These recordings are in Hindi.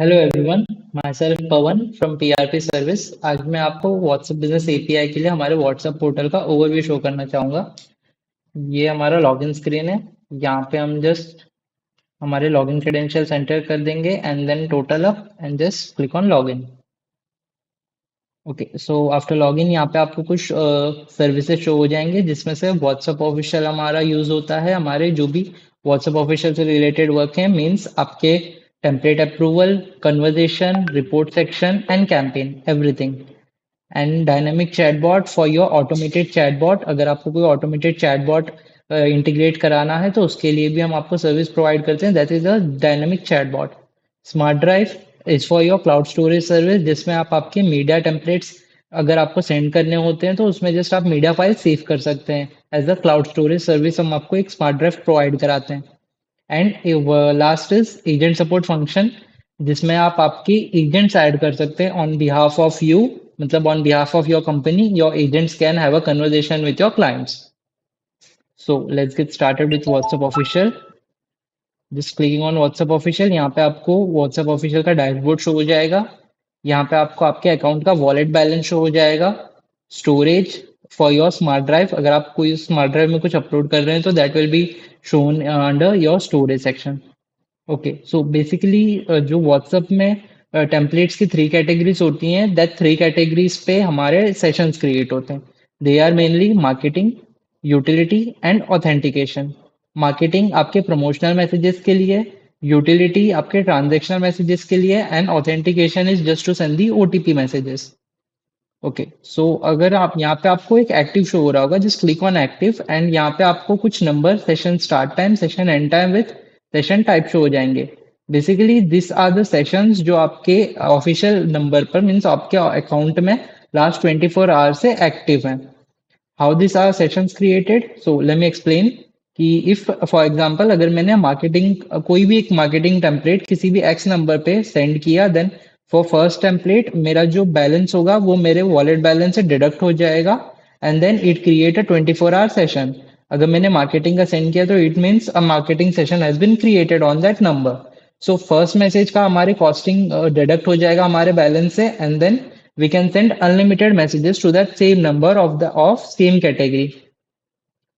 Hello everyone, my self Pawan from PRP service. आज मैं आपको व्हाट्सएप बिजनेस एपीआई के लिए हमारे व्हाट्सएप पोर्टल का ओवरव्यू शो करना चाहूँगा। ये हमारा लॉगिन स्क्रीन है। यहाँ पे हम जस्ट हमारे लॉगिन क्रेडेंशियल्स एंटर कर देंगे and then total up and just click on login. Okay, so after login यहाँ पे आपको कुछ सर्विसेज शो हो जाएंगे, जिसमें से व्हाट्सएप ऑफिशियल हमारा यूज होता है। हमारे जो भी व्हाट्सएप ऑफिशियल से रिलेटेड वर्क है, मींस आपके template approval, conversation, report section and campaign, everything. And dynamic chatbot for your automated chatbot. अगर आपको कोई ऑटोमेटेड चैटबॉट इंटीग्रेट कराना है तो उसके लिए भी हम आपको सर्विस प्रोवाइड करते हैं, that is a dynamic chatbot. Smart drive is for your cloud storage service, जिसमें आप आपके मीडिया टेम्पलेट्स अगर आपको सेंड करने होते हैं तो उसमें जस्ट आप मीडिया फाइल सेव कर सकते हैं। As a cloud storage service हम आपको एक स्मार्ट ड्राइव प्रोवाइड कराते हैं। And last is agent support function, जिसमें आप आपकी एजेंट्स ऐड कर सकते हैं ऑन बिहाफ ऑफ यू, मतलब on behalf of your company your agents can have a conversation with your clients. So let's get started with WhatsApp official. Just clicking on WhatsApp official, यहाँ पे आपको व्हाट्सएप ऑफिशियल का डैशबोर्ड शो हो जाएगा। यहाँ पे आपको आपके अकाउंट का वॉलेट बैलेंस शो हो जाएगा। Storage for your smart drive, अगर आप कोई स्मार्ट ड्राइव में कुछ अपलोड कर रहे हैं तो that will be shown under your storage section. Okay, so basically जो व्हाट्सएप में टेम्पलेट्स की थ्री कैटेगरीज होती हैं, दैट थ्री कैटेगरीज पे हमारे सेशंस क्रिएट होते हैं। They are mainly marketing, utility and authentication. Marketing आपके प्रमोशनल मैसेजेस के लिए, यूटिलिटी आपके ट्रांजेक्शनल मैसेजेस के लिए and authentication is just to send the OTP messages. Okay, so अगर आप यहाँ पे आपको एक एक्टिव शो हो रहा होगा, just click on active and यहाँ पे आपको कुछ number, session start time, session end time with session type show हो जाएंगे। Basically this are the sessions जो आपके ऑफिशियल नंबर पर, मीन्स आपके अकाउंट में लास्ट 24 आवर से एक्टिव हैं। How this are sessions created, so let me explain कि इफ फॉर एग्जांपल अगर मैंने मार्केटिंग कोई भी एक मार्केटिंग टेम्पलेट किसी भी एक्स नंबर पे सेंड किया, देन फॉर फर्स्ट टेम्पलेट मेरा जो बैलेंस होगा वो मेरे वॉलेट बैलेंस से डिडक्ट हो जाएगा and then it create a 24 hour session. अगर मैंने मार्केटिंग का सेंड किया तो it means a marketing session has been created on that number. So first message का हमारे कॉस्टिंग डिडक्ट हो जाएगा हमारे बैलेंस से and then we can send unlimited messages to that same number of same category।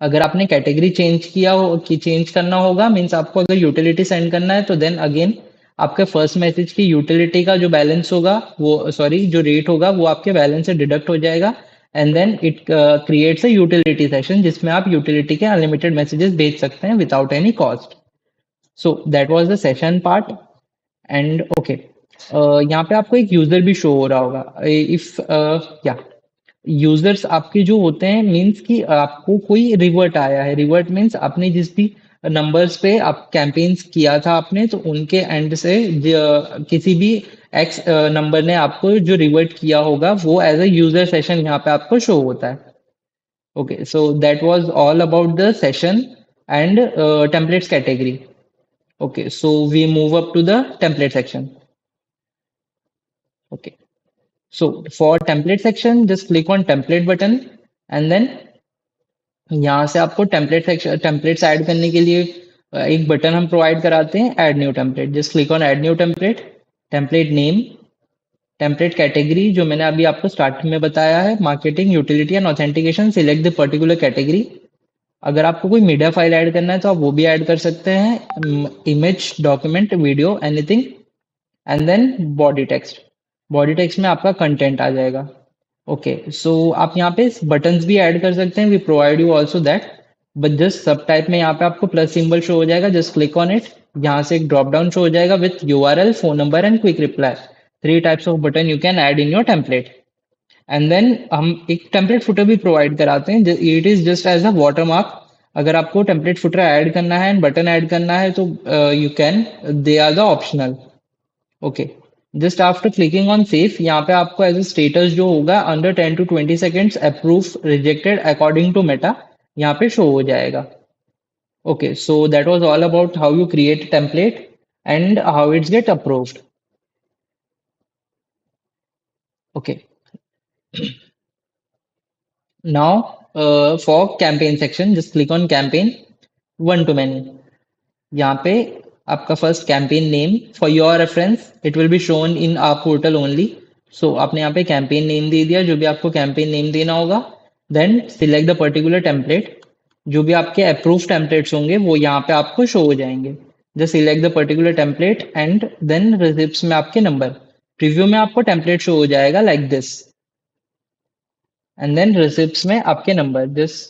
अगर आपने कैटेगरी चेंज किया हो कि चेंज करना होगा, मीन्स आपको अगर यूटिलिटी सेंड करना है तो देन अगेन आपके फर्स्ट मैसेज की यूटिलिटी का जो बैलेंस होगा, वो सॉरी जो रेट होगा वो आपके बैलेंस से डिडक्ट हो जाएगा and then it creates a utility session, जिसमें आप यूटिलिटी के अनलिमिटेड मैसेजेस भेज सकते हैं without any cost. So that was the session part. And okay, यहाँ पे आपको एक यूजर भी शो हो रहा होगा। इफ या यूजर्स आपके जो होते हैं, मींस कि आपको कोई रिवर्ट आया है। रिवर्ट मींस आपने जिस भी नंबर्स पे आप कैंपेन्स किया था आपने, तो उनके एंड से किसी भी एक्स नंबर ने आपको जो रिवर्ट किया होगा वो एज अ यूजर सेशन यहाँ पे आपको शो होता है। Okay, so that was all about the session and templates category. Okay, so we move up to the template section. Okay, so for template section, just click on template button and then यहाँ से आपको टेम्पलेट सेक्शन टेम्पलेट्स ऐड करने के लिए एक बटन हम प्रोवाइड कराते हैं, add new template. Just click on add new template. Template name, template category जो मैंने अभी आपको स्टार्टिंग में बताया है, marketing, utility and authentication, select the particular category. अगर आपको कोई मीडिया फाइल ऐड करना है तो आप वो भी ऐड कर सकते हैं, image, document, video, anything. And then body text, body text में आपका कंटेंट आ जाएगा। ओके, सो आप यहाँ पे बटन्स भी ऐड कर सकते हैं, we provide you also that. But just sub type में यहाँ पे आपको प्लस सिंबल शो हो जाएगा, जस्ट क्लिक ऑन इट। यहाँ से एक ड्रॉप डाउन शो हो जाएगा with URL, phone number and quick reply. Three types of button you can add in your template. And then हम एक टेम्पलेट फुटर भी प्रोवाइड कराते हैं, it is just as a water mark. अगर आपको टेम्पलेट फुटर ऐड करना है एंड बटन ऐड करना है तो you can, they are the optional. Okay, just after clicking on save, यहाँ पे आपको एज ए स्टेटस जो होगा अंडर 10 to 20 seconds approve rejected according to Meta, यहाँ पे शो हो जाएगा। Okay, so that was all about how you create template and how it's get approved. Okay, now for campaign section, just click on campaign one to many. यहाँ पे आपका first campaign name for your reference it will be shown in our portal only. So आपने यहाँ पे कैंपेन नेम दे दिया, जो भी आपको कैंपेन नेम देना होगा। Then select the particular template, जो भी आपके अप्रूव टेम्पलेट्स होंगे वो यहाँ पे आपको शो हो जाएंगे। Just select the particular template and then receipts में आपके नंबर। प्रीव्यू में आपको टेम्पलेट शो हो जाएगा like this, and then receipts में आपके नंबर दिस।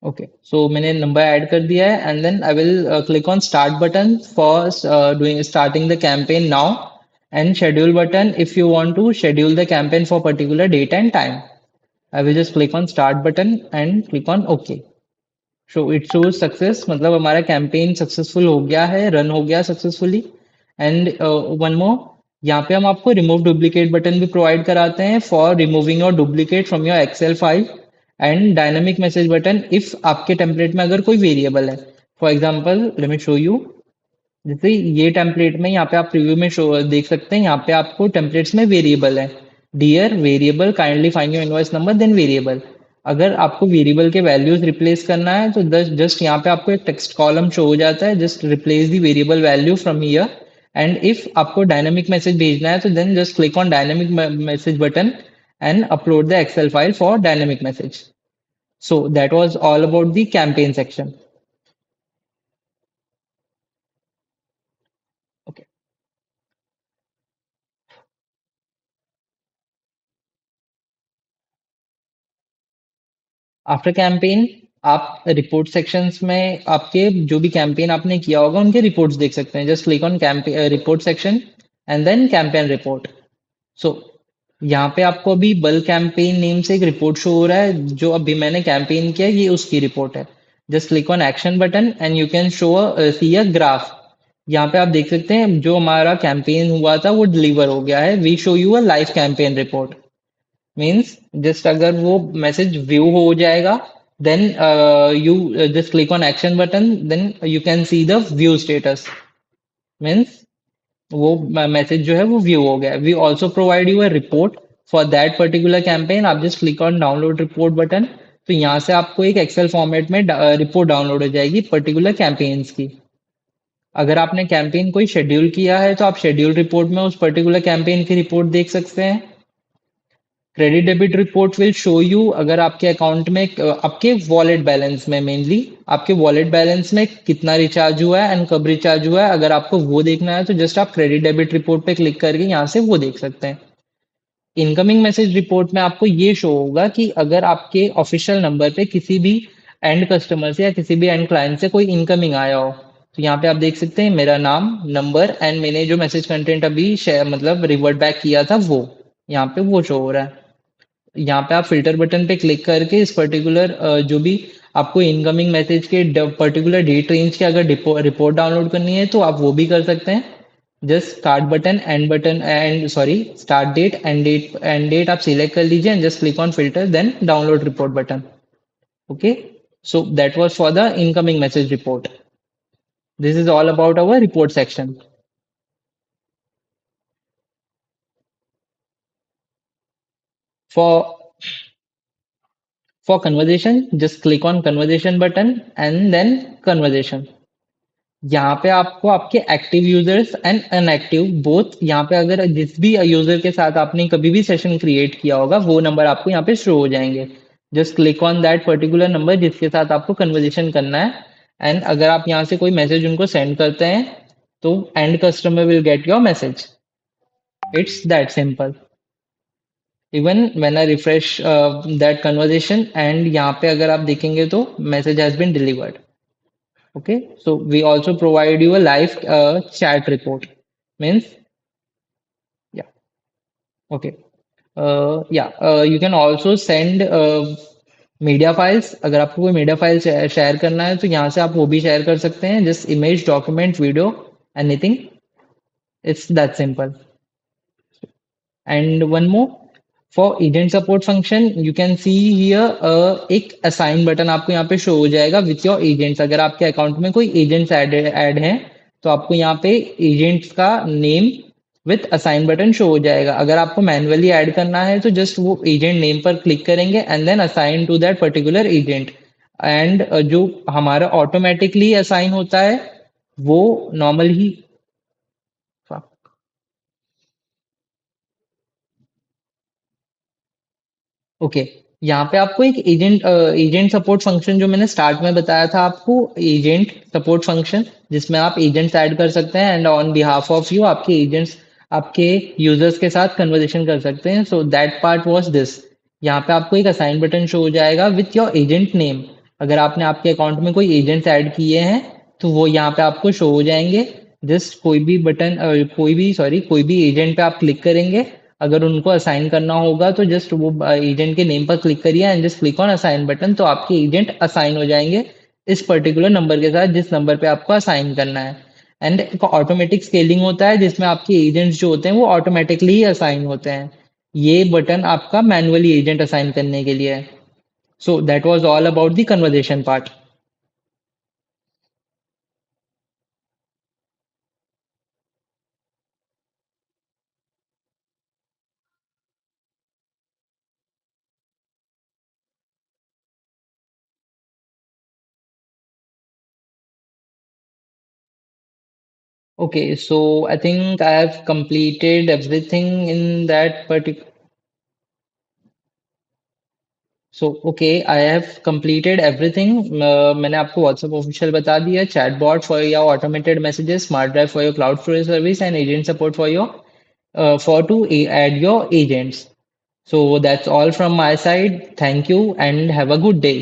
ओके, सो मैंने नंबर ऐड कर दिया है and then I will click on start button for doing starting the campaign now, and schedule button if you want to schedule the campaign for particular date and time. I will just click on start button and click on okay. Show it shows success, मतलब हमारा कैंपेन सक्सेसफुल हो गया है, रन हो गया सक्सेसफुली। एंड वन मोर, यहाँ पे हम आपको रिमूव डुप्लीकेट बटन भी प्रोवाइड कराते हैं for removing your duplicate from your excel file, and dynamic message button if आपके टेम्पलेट में अगर कोई वेरिएबल है। For example let me show you, जैसे ये टेम्पलेट में यहाँ पे आप प्रीव्यू में शो देख सकते हैं, यहाँ पे आपको टेम्पलेट्स में वेरिएबल है, dear variable kindly find your invoice number then variable. अगर आपको वेरिएबल के वैल्यूज रिप्लेस करना है तो जस्ट यहाँ पे आपको एक टेक्स्ट कॉलम शो हो जाता है, just replace the variable value from here. And if आपको डायनामिक मैसेज भेजना है तो then just click on dynamic message button and upload the excel file for dynamic message. So that was all about the campaign section. Okay, after campaign आप रिपोर्ट सेक्शंस में आपके जो भी कैंपेन आपने किया होगा उनके रिपोर्ट्स देख सकते हैं। Just click on campaign report section and then campaign report. So यहाँ पे आपको अभी बल्क कैंपेन नेम से एक रिपोर्ट शो हो रहा है, जो अभी मैंने कैंपेन किया ये उसकी रिपोर्ट है। Just click on action button and you can show see a graph. यहाँ पे आप देख सकते हैं जो हमारा कैंपेन हुआ था वो डिलीवर हो गया है। We show you a live campaign report, means just अगर वो मैसेज व्यू हो जाएगा then you just click on action button, then you can see the view status, means वो मैसेज जो है वो व्यू हो गया। We also provide you a report for that particular campaign. आप just click on download report button, तो यहाँ से आपको एक एक्सेल फॉर्मेट में रिपोर्ट डाउनलोड हो जाएगी पर्टिकुलर कैंपेन्स की। अगर आपने कैंपेन कोई शेड्यूल किया है तो आप शेड्यूल रिपोर्ट में उस पर्टिकुलर कैंपेन की रिपोर्ट देख सकते हैं। Credit debit report will show you अगर आपके अकाउंट में आपके वॉलेट बैलेंस में, मेनली आपके वॉलेट बैलेंस में कितना रिचार्ज हुआ है एंड कब रिचार्ज हुआ है। अगर आपको वो देखना है तो जस्ट आप क्रेडिट डेबिट रिपोर्ट पे क्लिक करके यहाँ से वो देख सकते हैं। इनकमिंग मैसेज रिपोर्ट में आपको ये शो होगा कि अगर आपके ऑफिशियल नंबर पे किसी भी एंड कस्टमर से या किसी भी एंड क्लाइंट से कोई इनकमिंग आया हो, तो यहाँ पे आप देख सकते हैं मेरा नाम, नंबर एंड मैंने जो मैसेज कंटेंट अभी मतलब रिवर्ट बैक किया था वो यहाँ पे वो शो हो रहा है। यहाँ पे आप फिल्टर बटन पे क्लिक करके इस पर्टिकुलर जो भी आपको इनकमिंग मैसेज के पर्टिकुलर डेट रेंज के अगर रिपोर्ट डाउनलोड करनी है तो आप वो भी कर सकते हैं। Just start button and button and sorry start date and date आप सिलेक्ट कर लीजिए and just click on filter then download report button. Okay, so that was for the incoming message report. This is all about our report section. For For conversation, just click on conversation button and then conversation. यहाँ पे आपको आपके active users and unactive both, यहाँ पे अगर जिस भी यूजर के साथ आपने कभी भी सेशन क्रिएट किया होगा वो नंबर आपको यहाँ पे शो हो जाएंगे। Just click on that particular number जिसके साथ आपको कन्वर्जेशन करना है, एंड अगर आप यहाँ से कोई मैसेज उनको सेंड करते हैं तो and customer will get your message. It's that simple. Even when I refresh that conversation and यहाँ पे अगर आप देखेंगे तो message has been delivered. Okay, so we also provide you a live chat report, means या ओके या you can also send media files. अगर आपको कोई मीडिया फाइल शेयर करना है तो यहाँ से आप वो भी शेयर कर सकते हैं। Just image, document, video, anything, it's that simple. And one more, for agent support function you can see here एक असाइन बटन आपको यहाँ पे शो हो जाएगा विथ योर एजेंट्स। अगर आपके अकाउंट में कोई एजेंट्स ऐड हैं तो आपको यहाँ पे एजेंट्स का name with assign button show हो जाएगा। अगर आपको मैन्युअली ऐड करना है तो जस्ट वो एजेंट नेम पर क्लिक करेंगे and then assign to that particular agent. And जो हमारा ऑटोमेटिकली असाइन होता है वो नॉर्मल ही। ओके, यहाँ पे आपको एक एजेंट सपोर्ट फंक्शन जो मैंने स्टार्ट में बताया था आपको, एजेंट सपोर्ट फंक्शन, जिसमें आप एजेंट्स ऐड कर सकते हैं and on behalf of you आपके एजेंट्स आपके यूजर्स के साथ कन्वर्सेशन कर सकते हैं। So that part was this. यहाँ पे आपको एक असाइन बटन शो हो जाएगा विथ योर एजेंट नेम। अगर आपने आपके अकाउंट में कोई एजेंट्स ऐड किए हैं तो वो यहाँ पे आपको शो हो जाएंगे। जस्ट कोई भी बटन कोई भी एजेंट पे आप क्लिक करेंगे। अगर उनको असाइन करना होगा तो जस्ट वो एजेंट के नेम पर क्लिक करिए and just click on assign button, तो आपके एजेंट असाइन हो जाएंगे इस पर्टिकुलर नंबर के साथ जिस नंबर पे आपको असाइन करना है। एंड एक ऑटोमेटिक स्केलिंग होता है जिसमें आपके एजेंट्स जो होते हैं वो ऑटोमेटिकली ही असाइन होते हैं। ये बटन आपका मैनुअली एजेंट असाइन करने के लिए है। सो that was all about the conversation part. Okay, so I think I have completed everything in that particular. So okay, I have completed everything. मैंने आपको व्हाट्सएप ऑफिशियल बता दिया, chatbot for your automated messages, smart drive for your cloud storage service and agent support for your for to add your agents. So that's all from my side. Thank you and have a good day.